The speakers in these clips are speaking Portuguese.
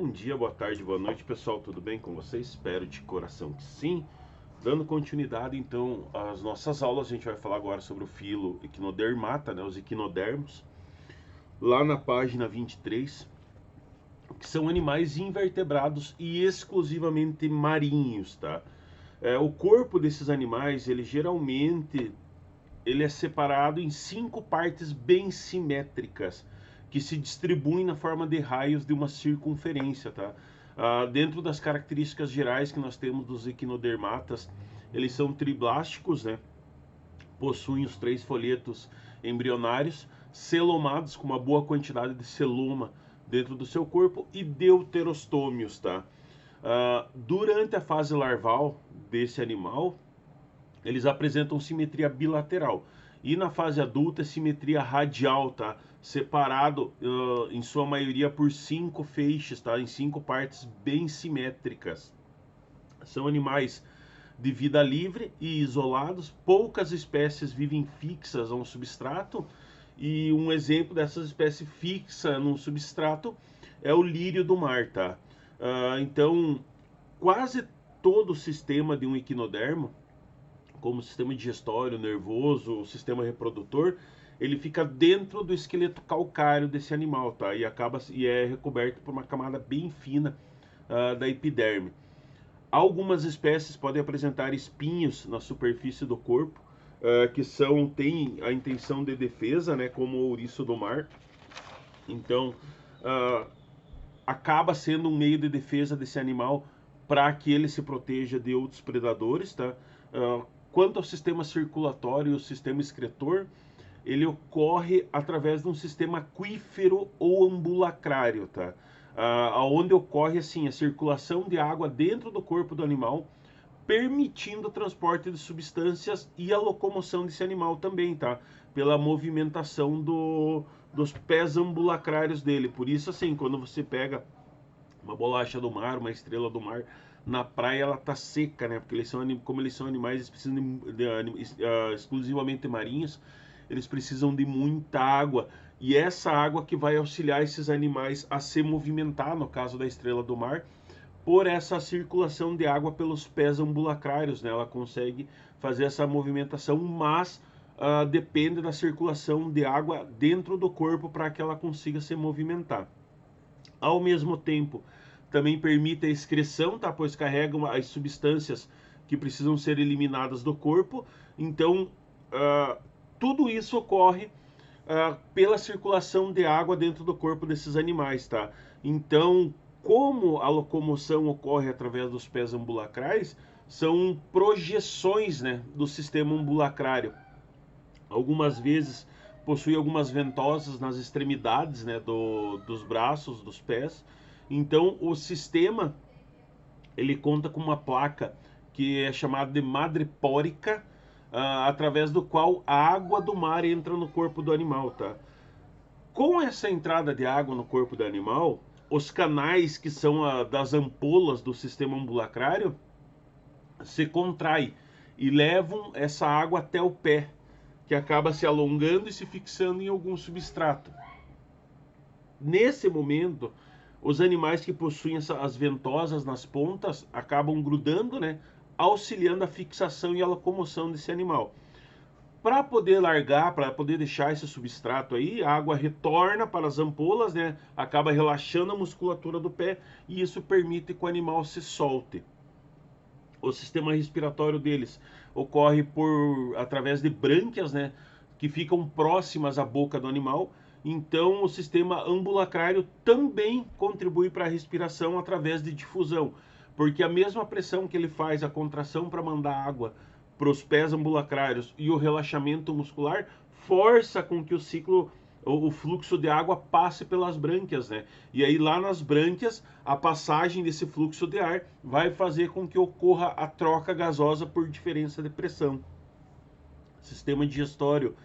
Bom dia, boa tarde, boa noite, pessoal. Tudo bem com vocês? Espero de coração que sim. Dando continuidade, então, às nossas aulas, a gente vai falar agora sobre o filo Equinodermata, né, os equinodermos. Lá na página 23, que são animais invertebrados e exclusivamente marinhos, tá? O corpo desses animais, ele geralmente ele é separado em 5 partes bem simétricas, que se distribuem na forma de raios de uma circunferência, tá? Dentro das características gerais que nós temos dos equinodermatas, eles são triblásticos, né? Possuem os 3 folhetos embrionários, celomados com uma boa quantidade de celoma dentro do seu corpo e deuterostômios, tá? Durante a fase larval desse animal, eles apresentam simetria bilateral. E na fase adulta, simetria radial, tá? Separado, em sua maioria, por 5 feixes, tá? Em 5 partes bem simétricas. São animais de vida livre e isolados. Poucas espécies vivem fixas a um substrato. E um exemplo dessas espécies fixa num substrato é o lírio do mar, tá? Então, quase todo o sistema de um equinodermo, como o sistema digestório, nervoso, o sistema reprodutor, ele fica dentro do esqueleto calcário desse animal, tá? E é recoberto por uma camada bem fina da epiderme. Algumas espécies podem apresentar espinhos na superfície do corpo, que têm a intenção de defesa, né? Como o ouriço do mar. Então, acaba sendo um meio de defesa desse animal para que ele se proteja de outros predadores, tá? Quanto ao sistema circulatório e o sistema excretor, ele ocorre através de um sistema aquífero ou ambulacrário, tá? Onde ocorre assim a circulação de água dentro do corpo do animal, permitindo o transporte de substâncias e a locomoção desse animal também, tá? Pela movimentação dos pés ambulacrários dele. Por isso, assim, quando você pega uma bolacha do mar, uma estrela do mar, na praia ela tá seca, né? Porque como eles são animais, eles precisam exclusivamente marinhos, eles precisam de muita água. E essa água que vai auxiliar esses animais a se movimentar, no caso da estrela do mar, por essa circulação de água pelos pés ambulacrários, né? Ela consegue fazer essa movimentação, mas depende da circulação de água dentro do corpo para que ela consiga se movimentar. Ao mesmo tempo, também permite a excreção, tá? Pois carregam as substâncias que precisam ser eliminadas do corpo. Então, tudo isso ocorre pela circulação de água dentro do corpo desses animais, tá? Então, como a locomoção ocorre através dos pés ambulacrais, são projeções, né, do sistema ambulacrário. Algumas vezes possui algumas ventosas nas extremidades, né, dos braços, dos pés. Então o sistema ele conta com uma placa que é chamada de madrepórica, através do qual a água do mar entra no corpo do animal, tá? Com essa entrada de água no corpo do animal, os canais que são das ampolas do sistema ambulacrário se contraem e levam essa água até o pé, que acaba se alongando e se fixando em algum substrato. Nesse momento, os animais que possuem as ventosas nas pontas acabam grudando, né, auxiliando a fixação e a locomoção desse animal. Para poder largar, para poder deixar esse substrato aí, a água retorna para as ampolas, né, acaba relaxando a musculatura do pé e isso permite que o animal se solte. O sistema respiratório deles ocorre através de brânquias, né, que ficam próximas à boca do animal. Então, o sistema ambulacrário também contribui para a respiração através de difusão, porque a mesma pressão que ele faz a contração para mandar água para os pés ambulacrários e o relaxamento muscular força com que o fluxo de água passe pelas brânquias, né? E aí lá nas brânquias, a passagem desse fluxo de ar vai fazer com que ocorra a troca gasosa por diferença de pressão. O sistema digestório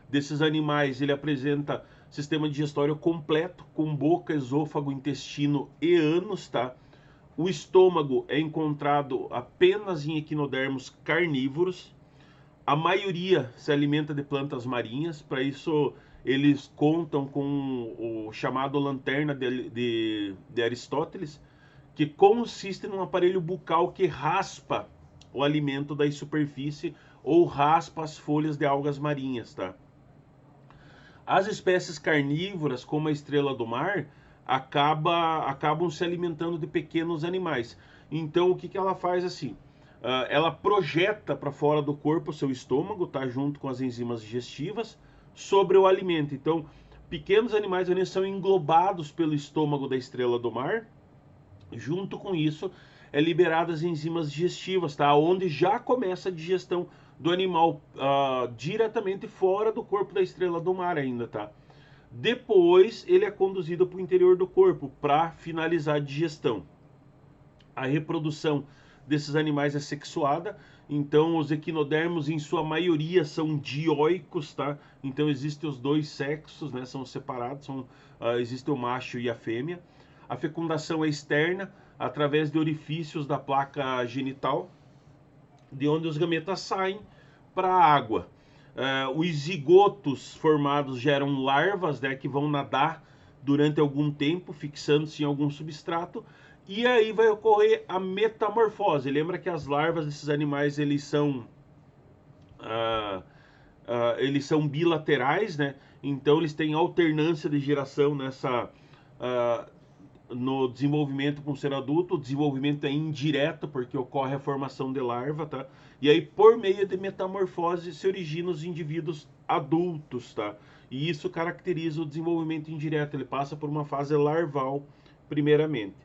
desses animais, ele apresenta sistema digestório completo, com boca, esôfago, intestino e ânus, tá? O estômago é encontrado apenas em equinodermos carnívoros. A maioria se alimenta de plantas marinhas, para isso eles contam com o chamado lanterna de Aristóteles, que consiste num aparelho bucal que raspa o alimento da superfície ou raspa as folhas de algas marinhas, tá? As espécies carnívoras, como a estrela do mar, acabam se alimentando de pequenos animais. Então, o que ela faz assim? Ela projeta para fora do corpo o seu estômago, tá? Junto com as enzimas digestivas, sobre o alimento. Então, pequenos animais eles são englobados pelo estômago da estrela do mar. Junto com isso, é liberadas enzimas digestivas, tá? Onde já começa a digestão do animal diretamente fora do corpo da estrela do mar ainda, tá? Depois ele é conduzido para o interior do corpo para finalizar a digestão. A reprodução desses animais é sexuada, então os equinodermos em sua maioria são dioicos, tá? Então existem os dois sexos, né? São separados, existe o macho e a fêmea. A fecundação é externa, através de orifícios da placa genital, de onde os gametas saem para a água. Os zigotos formados geram larvas, né, que vão nadar durante algum tempo, fixando-se em algum substrato, e aí vai ocorrer a metamorfose. Lembra que as larvas desses animais eles são bilaterais, né? Então eles têm alternância de geração no desenvolvimento com o ser adulto. O desenvolvimento é indireto porque ocorre a formação de larva, tá? E aí por meio de metamorfose se originam os indivíduos adultos, tá? E isso caracteriza o desenvolvimento indireto. Ele passa por uma fase larval primeiramente.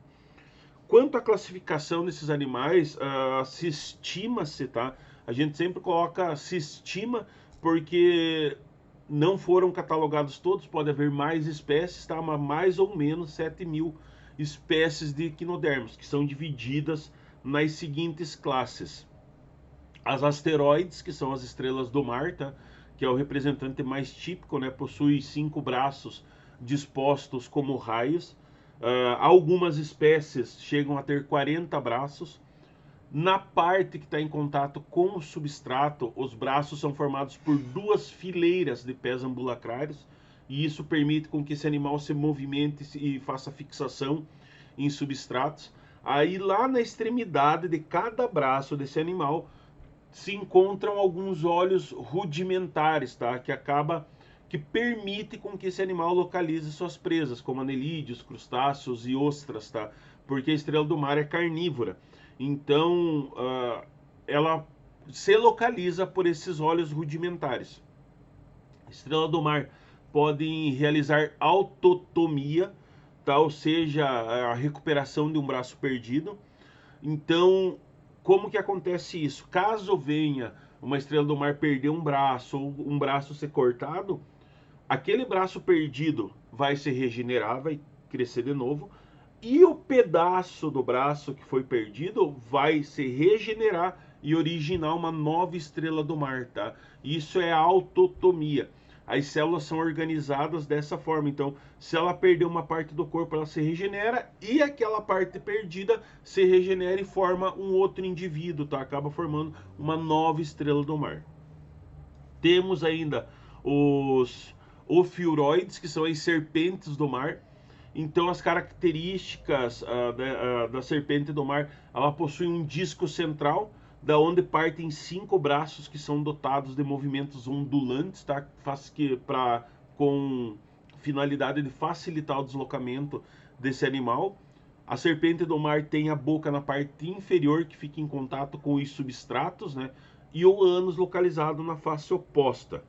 Quanto à classificação desses animais, se estima-se, tá? A gente sempre coloca se estima porque não foram catalogados todos, pode haver mais espécies, tá? Mas mais ou menos 7.000 espécies de equinodermos, que são divididas nas seguintes classes. As asteroides, que são as estrelas do mar, tá? Que é o representante mais típico, né? Possui 5 braços dispostos como raios. Algumas espécies chegam a ter 40 braços. Na parte que está em contato com o substrato, os braços são formados por 2 fileiras de pés ambulacrários, e isso permite com que esse animal se movimente e faça fixação em substratos. Aí lá na extremidade de cada braço desse animal se encontram alguns olhos rudimentares, tá? Que permite com que esse animal localize suas presas, como anelídeos, crustáceos e ostras, tá? Porque a estrela do mar é carnívora. Então, ela se localiza por esses olhos rudimentares. Estrela do mar podem realizar autotomia, tá? Ou seja, a recuperação de um braço perdido. Então, como que acontece isso? Caso venha uma estrela do mar perder um braço ou um braço ser cortado, aquele braço perdido vai se regenerar, vai crescer de novo, e o pedaço do braço que foi perdido vai se regenerar e originar uma nova estrela do mar, tá? Isso é a autotomia. As células são organizadas dessa forma. Então, se ela perder uma parte do corpo, ela se regenera, e aquela parte perdida se regenera e forma um outro indivíduo, tá? Acaba formando uma nova estrela do mar. Temos ainda os ofiuroides, que são as serpentes do mar. Então, as características da serpente do mar, ela possui um disco central, da onde partem 5 braços que são dotados de movimentos ondulantes, tá? Com finalidade de facilitar o deslocamento desse animal. A serpente do mar tem a boca na parte inferior, que fica em contato com os substratos, né? E o ânus localizado na face oposta.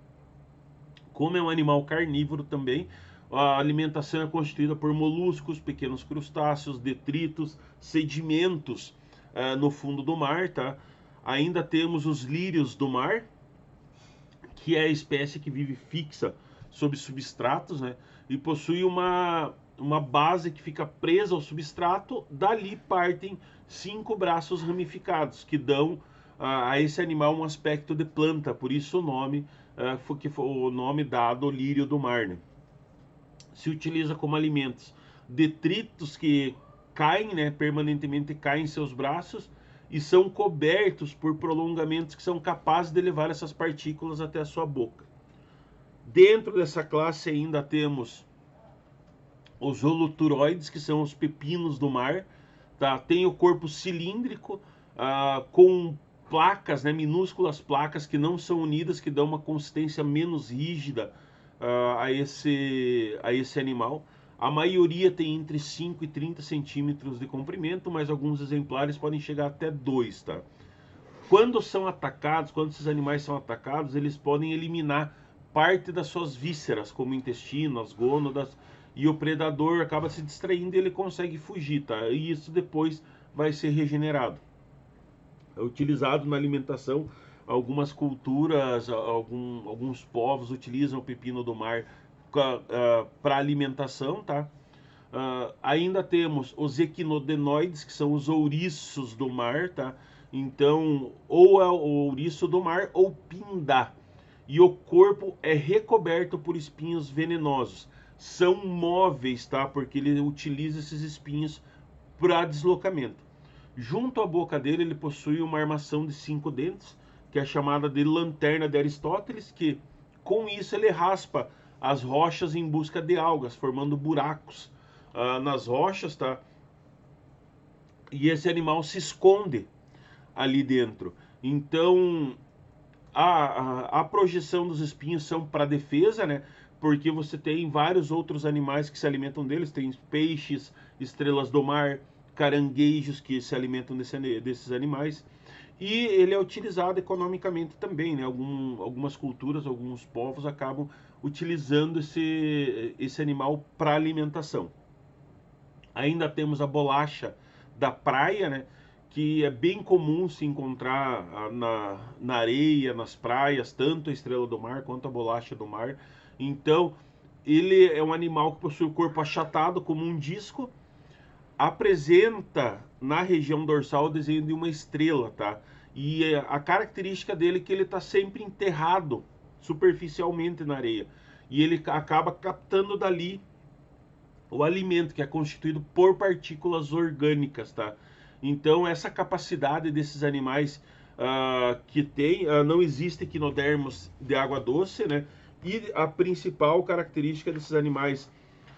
Como é um animal carnívoro também, a alimentação é constituída por moluscos, pequenos crustáceos, detritos, sedimentos no fundo do mar, tá? Ainda temos os lírios do mar, que é a espécie que vive fixa sob substratos, né? E possui uma base que fica presa ao substrato. Dali partem 5 braços ramificados, que dão a esse animal um aspecto de planta, por isso o nome que foi o nome dado ao lírio do mar, né? Se utiliza como alimentos detritos que caem, né, permanentemente caem em seus braços e são cobertos por prolongamentos que são capazes de levar essas partículas até a sua boca. Dentro dessa classe ainda temos os holoturóides, que são os pepinos do mar, tá? Tem o corpo cilíndrico, com placas, né, minúsculas placas que não são unidas, que dão uma consistência menos rígida a esse animal. A maioria tem entre 5 e 30 centímetros de comprimento, mas alguns exemplares podem chegar até 2, tá? Quando são atacados, quando esses animais são atacados, eles podem eliminar parte das suas vísceras, como o intestino, as gônadas, e o predador acaba se distraindo e ele consegue fugir, tá? E isso depois vai ser regenerado. É utilizado na alimentação. Algumas culturas, alguns povos utilizam o pepino do mar para alimentação, tá? Ainda temos os equinodenoides, que são os ouriços do mar, tá? Então, ou é o ouriço do mar ou pindá. E o corpo é recoberto por espinhos venenosos. São móveis, tá? Porque ele utiliza esses espinhos para deslocamento. Junto à boca dele, ele possui uma armação de 5 dentes, que é chamada de lanterna de Aristóteles, que com isso ele raspa as rochas em busca de algas, formando buracos nas rochas, tá? E esse animal se esconde ali dentro. Então, a projeção dos espinhos são para defesa, né? Porque você tem vários outros animais que se alimentam deles, tem peixes, estrelas do mar, caranguejos que se alimentam desses animais. E ele é utilizado economicamente também, né? Algumas culturas, alguns povos acabam utilizando esse animal para alimentação. Ainda temos a bolacha da praia, né? Que é bem comum se encontrar na areia, nas praias, tanto a estrela do mar quanto a bolacha do mar. Então, ele é um animal que possui o corpo achatado como um disco, apresenta na região dorsal o desenho de uma estrela, tá? E a característica dele é que ele está sempre enterrado superficialmente na areia. E ele acaba captando dali o alimento, que é constituído por partículas orgânicas, tá? Então, essa capacidade desses animais que tem, não existe equinodermos de água doce, né? E a principal característica desses animais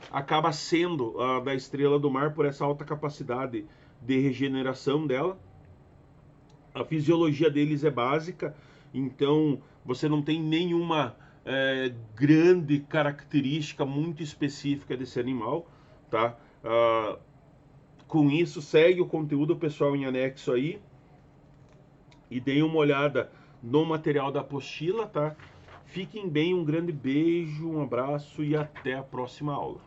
acaba sendo da estrela do mar por essa alta capacidade de regeneração dela. A fisiologia deles é básica, então você não tem nenhuma grande característica muito específica desse animal, tá? Com isso, segue o conteúdo pessoal em anexo aí e deem uma olhada no material da apostila, tá? Fiquem bem, um grande beijo, um abraço e até a próxima aula.